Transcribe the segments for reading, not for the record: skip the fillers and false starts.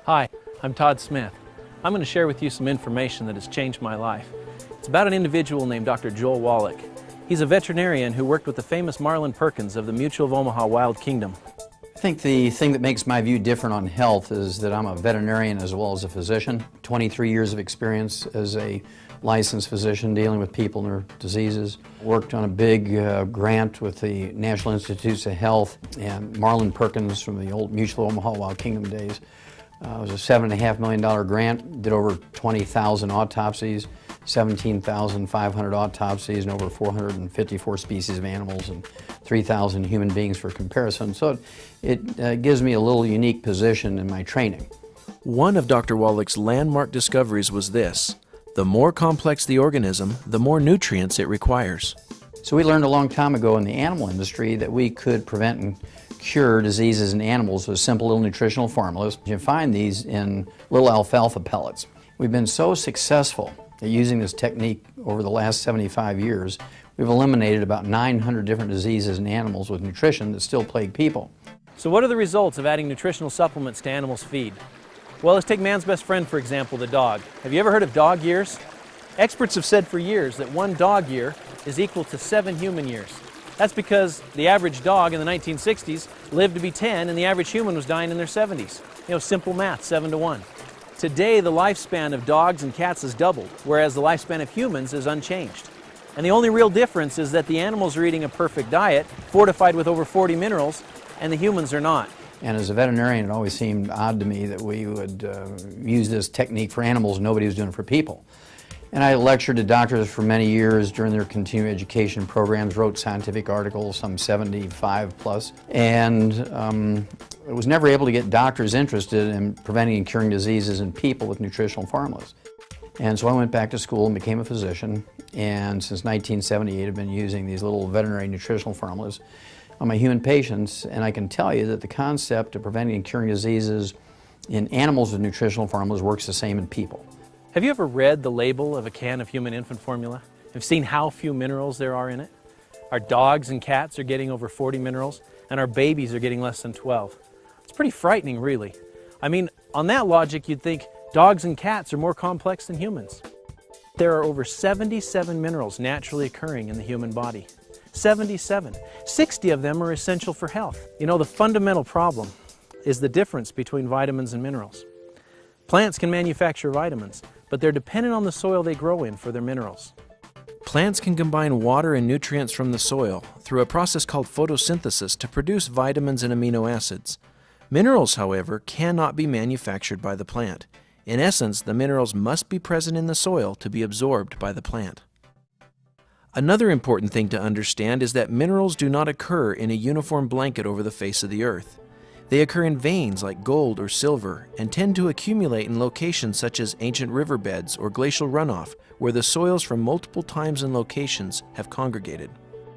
Hi, I'm Todd Smith. I'm going to share with you some information that has changed my life. It's about an individual named Dr. Joel Wallach. He's a veterinarian who worked with the famous Marlin Perkins of the Mutual of Omaha Wild Kingdom. I think the thing that makes my view different on health is that I'm a veterinarian as well as a physician. 23 years of experience as a licensed physician dealing with people and their diseases. Worked on a big grant with the National Institutes of Health and Marlin Perkins from the old Mutual of Omaha Wild Kingdom days. It was a $7.5 million grant, did over 20,000 autopsies, 17,500 autopsies, and over 454 species of animals and 3,000 human beings for comparison. So it gives me a little unique position in my training. One of Dr. Wallach's landmark discoveries was this: the more complex the organism, the more nutrients it requires. So we learned a long time ago in the animal industry that we could prevent and cure diseases in animals with simple little nutritional formulas. You find these in little alfalfa pellets. We've been so successful at using this technique over the last 75 years, we've eliminated about 900 different diseases in animals with nutrition that still plague people. So what are the results of adding nutritional supplements to animals' feed? Well, let's take man's best friend, for example, the dog. Have you ever heard of dog years? Experts have said for years that one dog year is equal to 7 human years. That's because the average dog in the 1960s lived to be 10 and the average human was dying in their 70s. You know, simple math, 7 to 1. Today, the lifespan of dogs and cats has doubled, whereas the lifespan of humans is unchanged. And the only real difference is that the animals are eating a perfect diet, fortified with over 40 minerals, and the humans are not. And as a veterinarian, it always seemed odd to me that we would use this technique for animals and nobody was doing it for people. And I lectured to doctors for many years during their continuing education programs, wrote scientific articles, some 75 plus, and I was never able to get doctors interested in preventing and curing diseases in people with nutritional formulas. And so I went back to school and became a physician, and since 1978 I've been using these little veterinary nutritional formulas on my human patients, and I can tell you that the concept of preventing and curing diseases in animals with nutritional formulas works the same in people. Have you ever read the label of a can of human infant formula? Have you seen how few minerals there are in it? Our dogs and cats are getting over 40 minerals, and our babies are getting less than 12. It's pretty frightening, really. I mean, on that logic, you'd think dogs and cats are more complex than humans. There are over 77 minerals naturally occurring in the human body. 77. 60 of them are essential for health. You know, the fundamental problem is the difference between vitamins and minerals. Plants can manufacture vitamins, but they're dependent on the soil they grow in for their minerals. Plants can combine water and nutrients from the soil through a process called photosynthesis to produce vitamins and amino acids. Minerals, however, cannot be manufactured by the plant. In essence, the minerals must be present in the soil to be absorbed by the plant. Another important thing to understand is that minerals do not occur in a uniform blanket over the face of the earth. They occur in veins like gold or silver and tend to accumulate in locations such as ancient riverbeds or glacial runoff, where the soils from multiple times and locations have congregated.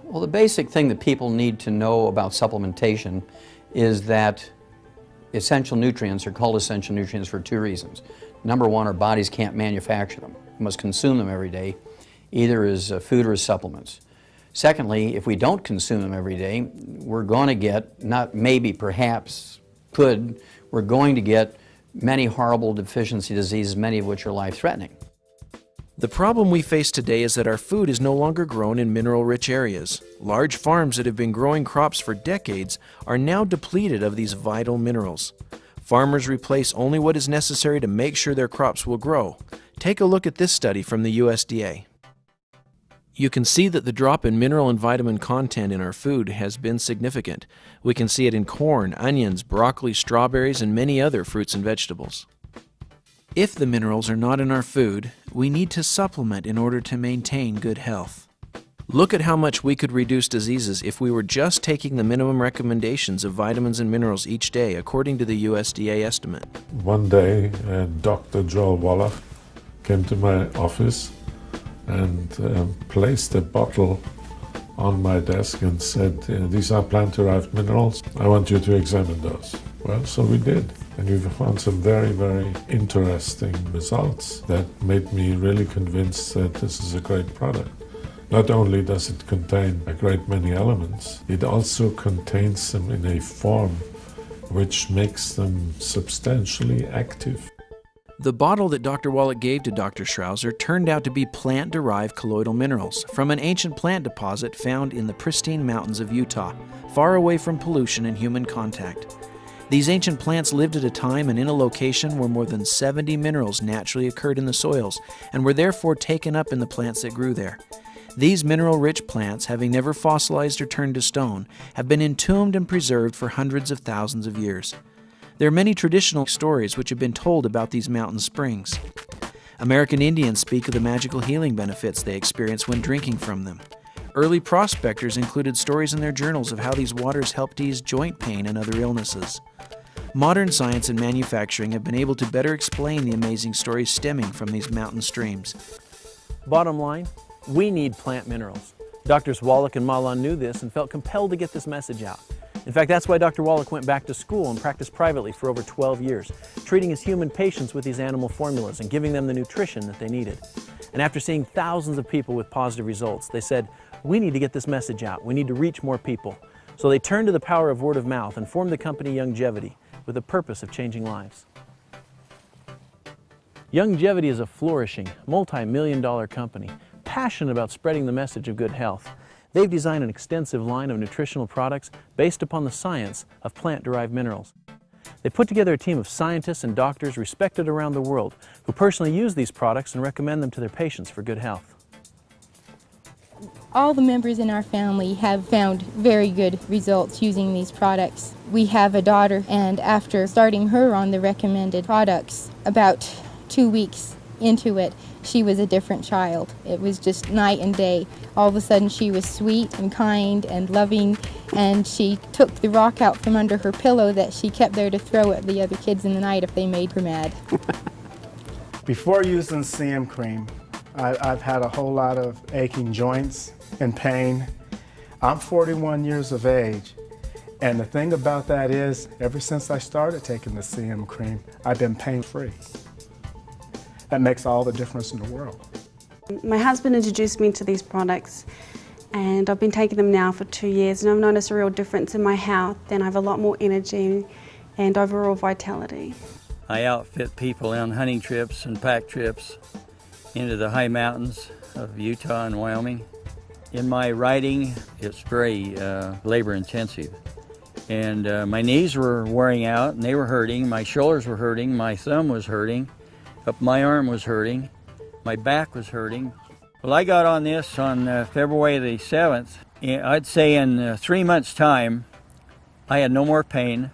Well, the basic thing that people need to know about supplementation is that essential nutrients are called essential nutrients for 2 reasons. Number one, our bodies can't manufacture them. We must consume them every day, either as food or as supplements. Secondly, if we don't consume them every day, we're going to get, not maybe, perhaps, we're going to get many horrible deficiency diseases, many of which are life-threatening. The problem we face today is that our food is no longer grown in mineral-rich areas. Large farms that have been growing crops for decades are now depleted of these vital minerals. Farmers replace only what is necessary to make sure their crops will grow. Take a look at this study from the USDA. You can see that the drop in mineral and vitamin content in our food has been significant. We can see it in corn, onions, broccoli, strawberries, and many other fruits and vegetables. If the minerals are not in our food, we need to supplement in order to maintain good health. Look at how much we could reduce diseases if we were just taking the minimum recommendations of vitamins and minerals each day, according to the USDA estimate. One day, Dr. Joel Wallach came to my office and placed a bottle on my desk and said, these are plant-derived minerals. I want you to examine those. Well, so we did. And we found some very, very interesting results that made me really convinced that this is a great product. Not only does it contain a great many elements, it also contains them in a form which makes them substantially active. The bottle that Dr. Wallach gave to Dr. Schrauser turned out to be plant-derived colloidal minerals from an ancient plant deposit found in the pristine mountains of Utah, far away from pollution and human contact. These ancient plants lived at a time and in a location where more than 70 minerals naturally occurred in the soils and were therefore taken up in the plants that grew there. These mineral-rich plants, having never fossilized or turned to stone, have been entombed and preserved for hundreds of thousands of years. There are many traditional stories which have been told about these mountain springs. American Indians speak of the magical healing benefits they experience when drinking from them. Early prospectors included stories in their journals of how these waters helped ease joint pain and other illnesses. Modern science and manufacturing have been able to better explain the amazing stories stemming from these mountain streams. Bottom line, we need plant minerals. Doctors Wallach and Malan knew this and felt compelled to get this message out. In fact, that's why Dr. Wallach went back to school and practiced privately for over 12 years, treating his human patients with these animal formulas and giving them the nutrition that they needed. And after seeing thousands of people with positive results, they said, we need to get this message out. We need to reach more people. So they turned to the power of word of mouth and formed the company Youngevity with the purpose of changing lives. Youngevity is a flourishing, multi-million-dollar company, passionate about spreading the message of good health. They've designed an extensive line of nutritional products based upon the science of plant-derived minerals. They put together a team of scientists and doctors respected around the world who personally use these products and recommend them to their patients for good health. All the members in our family have found very good results using these products. We have a daughter, and after starting her on the recommended products, about 2 weeks into it, she was a different child. It was just night and day. All of a sudden she was sweet and kind and loving, and she took the rock out from under her pillow that she kept there to throw at the other kids in the night if they made her mad. Before using CM cream, I've had a whole lot of aching joints and pain. I'm 41 years of age, and the thing about that is, ever since I started taking the CM cream, I've been pain-free. That makes all the difference in the world. My husband introduced me to these products, and I've been taking them now for 2 years, and I've noticed a real difference in my health, and I have a lot more energy and overall vitality. I outfit people on hunting trips and pack trips into the high mountains of Utah and Wyoming. In my riding, it's very labor intensive. And my knees were wearing out and they were hurting, my shoulders were hurting, my thumb was hurting, up my arm was hurting, my back was hurting. Well, I got on this on February the 7th. I'd say in 3 months' time, I had no more pain.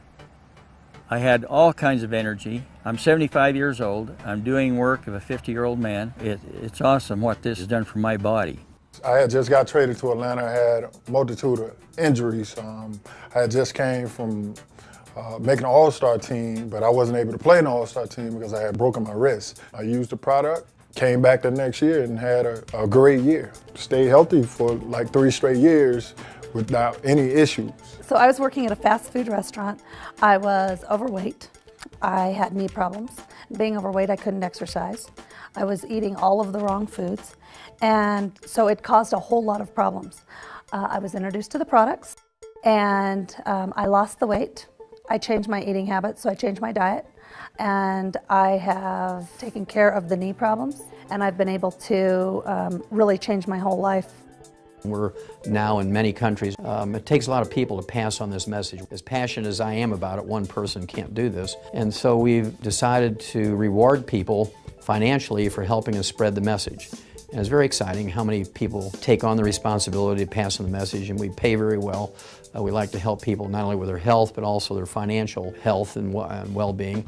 I had all kinds of energy. I'm 75 years old. I'm doing work of a 50-year-old man. It's awesome what this has done for my body. I had just got traded to Atlanta. I had a multitude of injuries. I had just came from making an all-star team, but I wasn't able to play in the all-star team because I had broken my wrist. I used the product, came back the next year and had a great year. Stayed healthy for like 3 straight years without any issues. So I was working at a fast food restaurant. I was overweight. I had knee problems. Being overweight, I couldn't exercise. I was eating all of the wrong foods. And so it caused a whole lot of problems. I was introduced to the products, and I lost the weight. I changed my eating habits, so I changed my diet. And I have taken care of the knee problems, and I've been able to really change my whole life. We're now in many countries. It takes a lot of people to pass on this message. As passionate as I am about it, one person can't do this. And so we've decided to reward people financially for helping us spread the message. And it's very exciting how many people take on the responsibility to pass on the message, and we pay very well. We like to help people not only with their health, but also their financial health and well-being.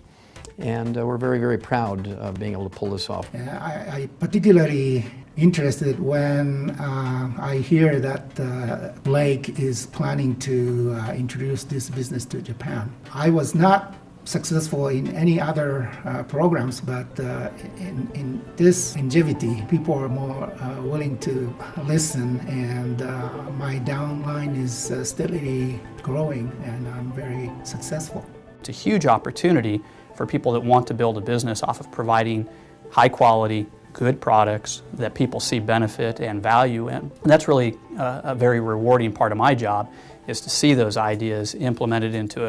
And we're very, very proud of being able to pull this off. I particularly interested when I hear that Blake is planning to introduce this business to Japan. I was not successful in any other programs, but in this Youngevity, people are more willing to listen, and my downline is steadily growing, and I'm very successful. It's a huge opportunity for people that want to build a business off of providing high quality, good products that people see benefit and value in. And that's really a very rewarding part of my job, is to see those ideas implemented into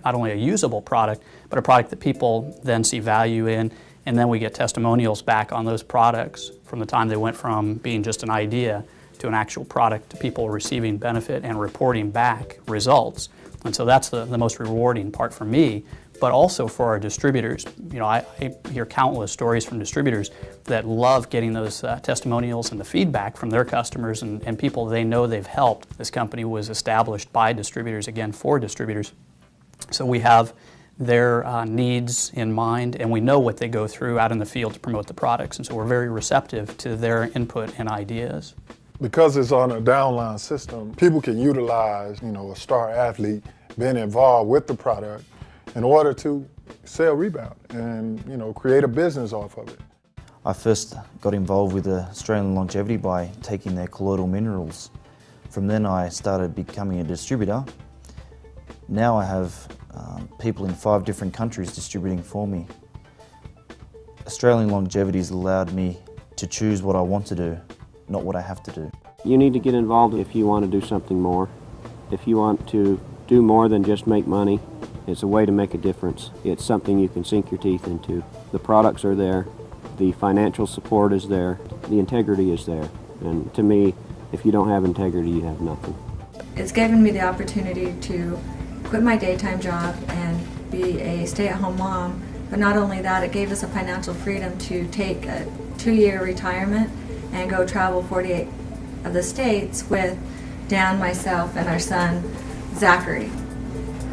not only a usable product, but a product that people then see value in, and then we get testimonials back on those products from the time they went from being just an idea to an actual product, to people receiving benefit and reporting back results. And so that's the most rewarding part for me, but also for our distributors. You know, I hear countless stories from distributors that love getting those testimonials and the feedback from their customers and people they know they've helped. This company was established by distributors, again, for distributors. So we have their needs in mind, and we know what they go through out in the field to promote the products. And so we're very receptive to their input and ideas. Because it's on a downline system, people can utilize, a star athlete being involved with the product in order to sell Rebound and, create a business off of it. I first got involved with Australian Longevity by taking their colloidal minerals. From then I started becoming a distributor. Now I have people in 5 different countries distributing for me. Australian Longevity has allowed me to choose what I want to do, not what I have to do. You need to get involved if you want to do something more. If you want to do more than just make money, it's a way to make a difference. It's something you can sink your teeth into. The products are there, the financial support is there, the integrity is there. And to me, if you don't have integrity, you have nothing. It's given me the opportunity to quit my daytime job and be a stay-at-home mom. But not only that, it gave us a financial freedom to take a 2-year retirement and go travel 48 of the states with Dan, myself, and our son, Zachary.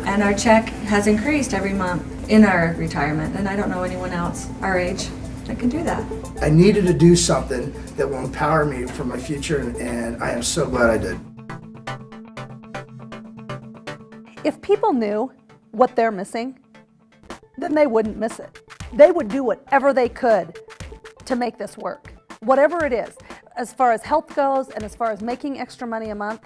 And our check has increased every month in our retirement, and I don't know anyone else our age that can do that. I needed to do something that will empower me for my future, and I am so glad I did. If people knew what they're missing, then they wouldn't miss it. They would do whatever they could to make this work, whatever it is. As far as health goes and as far as making extra money a month,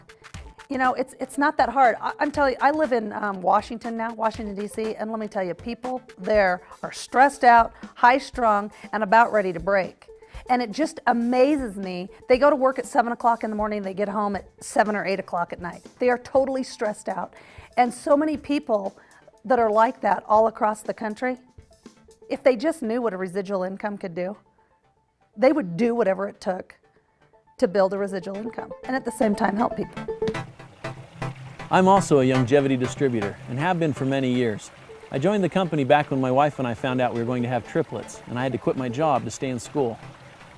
it's not that hard. I'm telling you, I live in Washington now, Washington, D.C., and let me tell you, people there are stressed out, high-strung, and about ready to break. And it just amazes me. They go to work at 7 o'clock in the morning, they get home at 7 or 8 o'clock at night. They are totally stressed out. And so many people that are like that all across the country, if they just knew what a residual income could do, they would do whatever it took to build a residual income and at the same time help people. I'm also a Youngevity distributor and have been for many years. I joined the company back when my wife and I found out we were going to have triplets, and I had to quit my job to stay in school.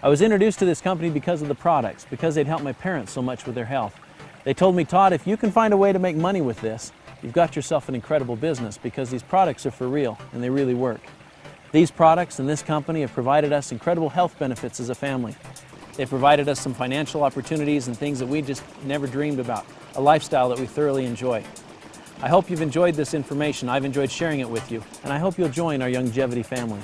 I was introduced to this company because of the products, because they'd helped my parents so much with their health. They told me, Todd, if you can find a way to make money with this, you've got yourself an incredible business, because these products are for real and they really work. These products and this company have provided us incredible health benefits as a family. They've provided us some financial opportunities and things that we just never dreamed about, a lifestyle that we thoroughly enjoy. I hope you've enjoyed this information. I've enjoyed sharing it with you, and I hope you'll join our Youngevity family.